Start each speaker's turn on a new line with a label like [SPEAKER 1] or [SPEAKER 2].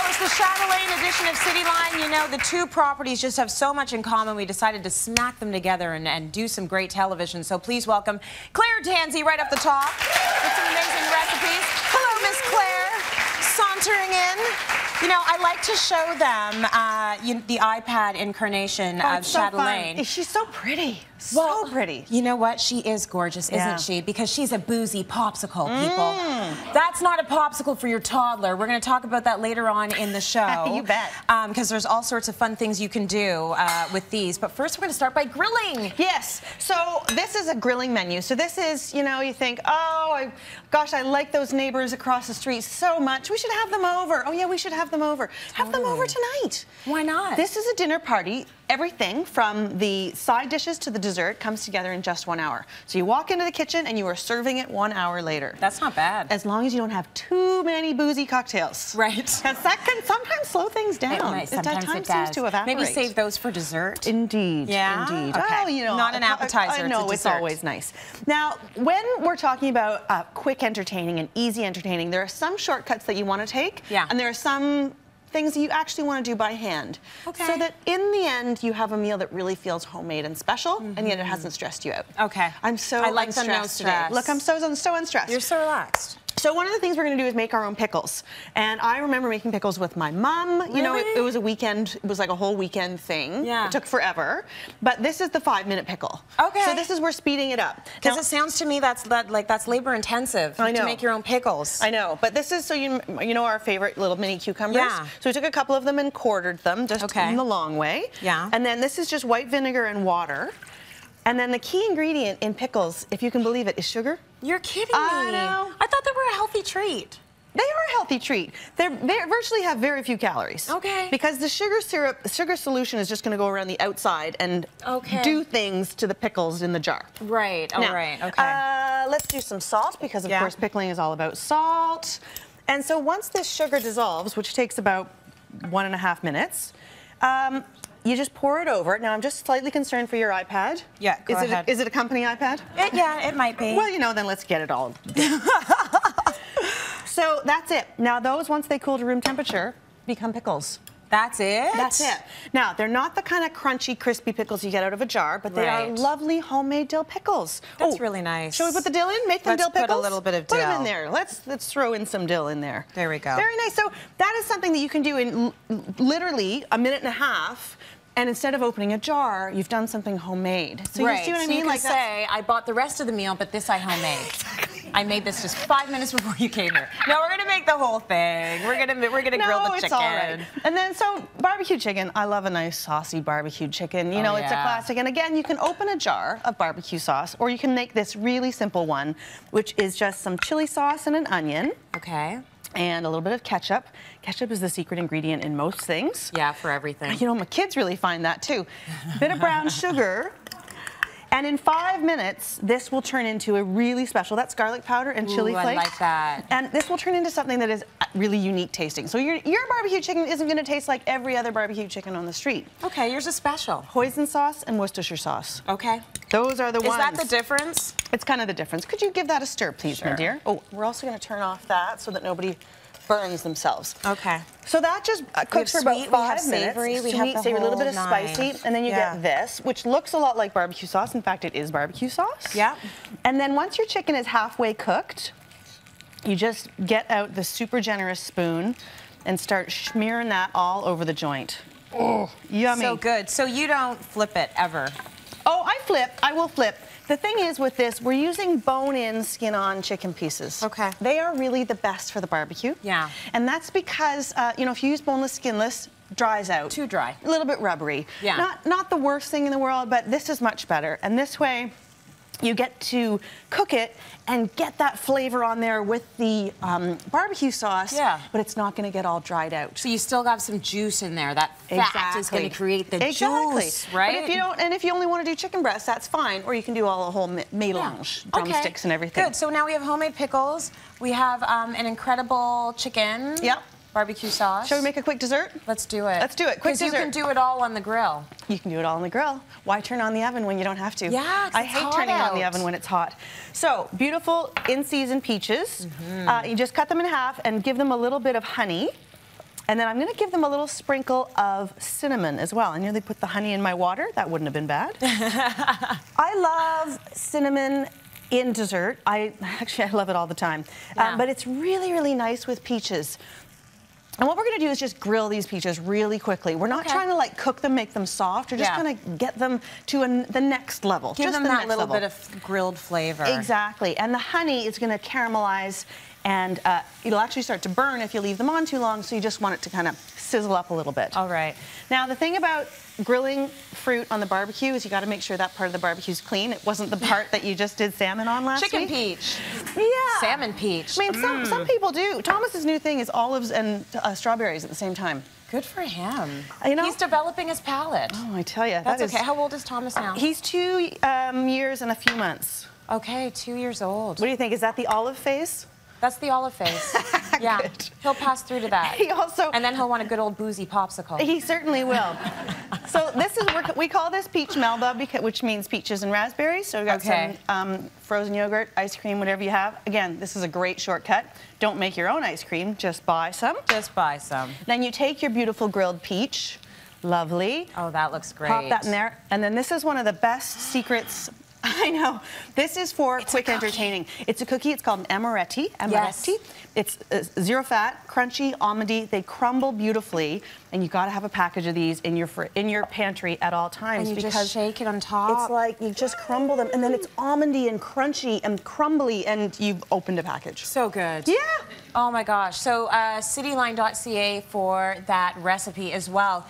[SPEAKER 1] it's the Chatelaine edition of Cityline. You know, the two properties just have so much in common. We decided to smack them together and do some great television. So please welcome Claire Tansey right off the top with some amazing recipes. Hello, Miss Claire, sauntering in. You know, I like to show them the iPad incarnation of Chatelaine.
[SPEAKER 2] She's so pretty. So pretty.
[SPEAKER 1] You know what? She is gorgeous, isn't she? Because she's a boozy popsicle, people. That's not a popsicle for your toddler. We're going to talk about that later on in the show.
[SPEAKER 2] You bet.
[SPEAKER 1] Because there's all sorts of fun things you can do with these. But first, we're going to start by grilling.
[SPEAKER 2] Yes. So this is a grilling menu. So this is, you know, you think, oh, gosh, I like those neighbors across the street so much. We should have them over. Oh, yeah, we should have them over. Have them over tonight.
[SPEAKER 1] Why not?
[SPEAKER 2] This is a dinner party. Everything from the side dishes to the dessert comes together in just 1 hour. So you walk into the kitchen and you are serving it 1 hour later.
[SPEAKER 1] That's not bad.
[SPEAKER 2] As long as you don't have too many boozy cocktails.
[SPEAKER 1] Right.
[SPEAKER 2] Because that can sometimes slow things down.
[SPEAKER 1] Sometimes it does.
[SPEAKER 2] Seems to evaporate.
[SPEAKER 1] Maybe save those for dessert.
[SPEAKER 2] Indeed.
[SPEAKER 1] Yeah?
[SPEAKER 2] Indeed.
[SPEAKER 1] Okay.
[SPEAKER 2] Well, you know,
[SPEAKER 1] not an appetizer.
[SPEAKER 2] No, it's always nice. Now, when we're talking about quick entertaining and easy entertaining, there are some shortcuts that you want to take.
[SPEAKER 1] Yeah.
[SPEAKER 2] And there are some things that you actually want to do by hand.
[SPEAKER 1] Okay.
[SPEAKER 2] So that in the end, you have a meal that really feels homemade and special, and yet it hasn't stressed you out.
[SPEAKER 1] Okay.
[SPEAKER 2] I like the no stress. Look, I'm so unstressed.
[SPEAKER 1] You're so relaxed.
[SPEAKER 2] So one of the things we're going to do is make our own pickles. And I remember making pickles with my mom.
[SPEAKER 1] Really?
[SPEAKER 2] You know, it was a weekend, it was like a whole weekend thing.
[SPEAKER 1] Yeah.
[SPEAKER 2] It took forever. But this is the 5-minute pickle.
[SPEAKER 1] Okay.
[SPEAKER 2] So this is, we're speeding it up.
[SPEAKER 1] Because it sounds to me that's labor intensive to make your own pickles.
[SPEAKER 2] I know, but this is, so you know our favorite little mini cucumbers?
[SPEAKER 1] Yeah.
[SPEAKER 2] So we took a couple of them and quartered them, just in the long way.
[SPEAKER 1] Yeah.
[SPEAKER 2] And then this is just white vinegar and water. And then the key ingredient in pickles, if you can believe it, is sugar.
[SPEAKER 1] You're kidding me.
[SPEAKER 2] I know.
[SPEAKER 1] I thought they were a healthy treat.
[SPEAKER 2] They are a healthy treat. They virtually have very few calories.
[SPEAKER 1] Okay.
[SPEAKER 2] Because the sugar solution is just going to go around the outside and do things to the pickles in the jar.
[SPEAKER 1] Right. Oh,
[SPEAKER 2] now,
[SPEAKER 1] right. Okay.
[SPEAKER 2] Let's do some salt because, of course, pickling is all about salt. And so once this sugar dissolves, which takes about 1.5 minutes, you just pour it over. Now, I'm just slightly concerned for your iPad.
[SPEAKER 1] Yeah, go ahead.
[SPEAKER 2] Is it a company iPad?
[SPEAKER 1] Yeah, it might be.
[SPEAKER 2] Well, you know, then let's get it all. So that's it. Now, those, once they cool to room temperature, become pickles.
[SPEAKER 1] That's it?
[SPEAKER 2] That's it. Now, they're not the kind of crunchy, crispy pickles you get out of a jar, but they are lovely homemade dill pickles.
[SPEAKER 1] That's really nice.
[SPEAKER 2] Shall we put the dill in? Make them dill pickles?
[SPEAKER 1] Let's put a little bit of dill.
[SPEAKER 2] Put them in there. Let's throw in some dill in there.
[SPEAKER 1] There we go.
[SPEAKER 2] Very nice. So that is something that you can do in literally 1.5 minutes. And instead of opening a jar, you've done something homemade. So you see what I mean?
[SPEAKER 1] You can say, I bought the rest of the meal, but this I homemade. Exactly. I made this just 5 minutes before you came here. No, we're gonna make the whole thing. We're gonna grill the chicken.
[SPEAKER 2] It's all right. And then barbecue chicken. I love a nice saucy barbecue chicken. You know, it's a classic. And again, you can open a jar of barbecue sauce, or you can make this really simple one, which is just some chili sauce and an onion.
[SPEAKER 1] Okay.
[SPEAKER 2] And a little bit of ketchup. Ketchup is the secret ingredient in most things.
[SPEAKER 1] Yeah, for everything.
[SPEAKER 2] You know, my kids really find that too. A bit of brown sugar. And in 5 minutes, this will turn into a really special, that's garlic powder and chili flakes.
[SPEAKER 1] I like that.
[SPEAKER 2] And this will turn into something that is really unique tasting. So your barbecue chicken isn't going to taste like every other barbecue chicken on the street.
[SPEAKER 1] Okay, yours is special.
[SPEAKER 2] Hoisin sauce and Worcestershire sauce.
[SPEAKER 1] Okay.
[SPEAKER 2] Those are the ones.
[SPEAKER 1] Is that the difference?
[SPEAKER 2] It's kind of the difference. Could you give that a stir, please, my dear? Oh, we're also going to turn off that so that nobody burns themselves.
[SPEAKER 1] Okay.
[SPEAKER 2] So that just cooks for about 5 minutes.
[SPEAKER 1] Savory,
[SPEAKER 2] Sweet, savory, a little bit of spicy, and then you get this, which looks a lot like barbecue sauce. In fact, it is barbecue sauce.
[SPEAKER 1] Yeah.
[SPEAKER 2] And then once your chicken is halfway cooked, you just get out the super generous spoon and start smearing that all over the joint. Oh, yummy.
[SPEAKER 1] So good. So you don't flip it ever?
[SPEAKER 2] Oh, I will flip. The thing is with this, we're using bone-in, skin-on chicken pieces.
[SPEAKER 1] Okay.
[SPEAKER 2] They are really the best for the barbecue.
[SPEAKER 1] Yeah.
[SPEAKER 2] And that's because, you know, if you use boneless, skinless, dries out.
[SPEAKER 1] Too dry.
[SPEAKER 2] A little bit rubbery.
[SPEAKER 1] Yeah.
[SPEAKER 2] Not the worst thing in the world, but this is much better. And this way, you get to cook it and get that flavor on there with the barbecue sauce, but it's not going to get all dried out.
[SPEAKER 1] So you still got some juice in there. That fat is going to create the juice, right?
[SPEAKER 2] But if you don't, and if you only want to do chicken breast, that's fine. Or you can do all a whole mélange, drumsticks and everything.
[SPEAKER 1] Good. So now we have homemade pickles. We have an incredible chicken.
[SPEAKER 2] Yep.
[SPEAKER 1] Barbecue sauce.
[SPEAKER 2] Shall we make a quick dessert?
[SPEAKER 1] Let's do it.
[SPEAKER 2] Let's do it. Quick dessert.
[SPEAKER 1] Because you can do it all on the grill.
[SPEAKER 2] You can do it all on the grill. Why turn on the oven when you don't have to?
[SPEAKER 1] Yeah,
[SPEAKER 2] I hate turning on the oven when it's hot. So, beautiful in-season peaches. You just cut them in half and give them a little bit of honey. And then I'm going to give them a little sprinkle of cinnamon as well. I nearly put the honey in my water. That wouldn't have been bad. I love cinnamon in dessert. I love it all the time.
[SPEAKER 1] Yeah.
[SPEAKER 2] But it's really, really nice with peaches. And what we're going to do is just grill these peaches really quickly. We're not trying to like cook them, make them soft. We're just going to get them to the next level.
[SPEAKER 1] Give them that little bit of grilled flavor.
[SPEAKER 2] Exactly. And the honey is going to caramelize, and it'll actually start to burn if you leave them on too long, so you just want it to kind of sizzle up a little bit.
[SPEAKER 1] All right.
[SPEAKER 2] Now, the thing about grilling fruit on the barbecue is you got to make sure that part of the barbecue is clean. It wasn't the part that you just did salmon on last week.
[SPEAKER 1] Chicken peach.
[SPEAKER 2] Yeah.
[SPEAKER 1] Salmon peach.
[SPEAKER 2] I mean, some people do. Thomas's new thing is olives and strawberries at the same time.
[SPEAKER 1] Good for him.
[SPEAKER 2] You know,
[SPEAKER 1] he's developing his palate.
[SPEAKER 2] Oh, I tell you.
[SPEAKER 1] That's okay. How old is Thomas now?
[SPEAKER 2] He's 2 years and a few months. Okay,
[SPEAKER 1] 2 years old.
[SPEAKER 2] What do you think? Is that the olive phase?
[SPEAKER 1] That's the olive face. Yeah,
[SPEAKER 2] Good.
[SPEAKER 1] He'll pass through to that.
[SPEAKER 2] He also,
[SPEAKER 1] and then he'll want a good old boozy popsicle.
[SPEAKER 2] He certainly will. So this is, we call this peach melba, which means peaches and raspberries. So we've got some frozen yogurt, ice cream, whatever you have. Again, this is a great shortcut. Don't make your own ice cream, just buy some.
[SPEAKER 1] Just buy some.
[SPEAKER 2] Then you take your beautiful grilled peach. Lovely.
[SPEAKER 1] Oh, that looks great.
[SPEAKER 2] Pop that in there. And then this is one of the best secrets. I know. This is for quick entertaining. It's a cookie. It's called an amaretti.
[SPEAKER 1] Yes.
[SPEAKER 2] It's zero fat, crunchy, almondy. They crumble beautifully, and you got to have a package of these in your pantry at all times.
[SPEAKER 1] And you
[SPEAKER 2] because
[SPEAKER 1] just shake it on top.
[SPEAKER 2] It's like you just crumble them, and then it's almondy and crunchy and crumbly, and you've opened a package.
[SPEAKER 1] So good.
[SPEAKER 2] Yeah.
[SPEAKER 1] Oh my gosh. So cityline.ca for that recipe as well.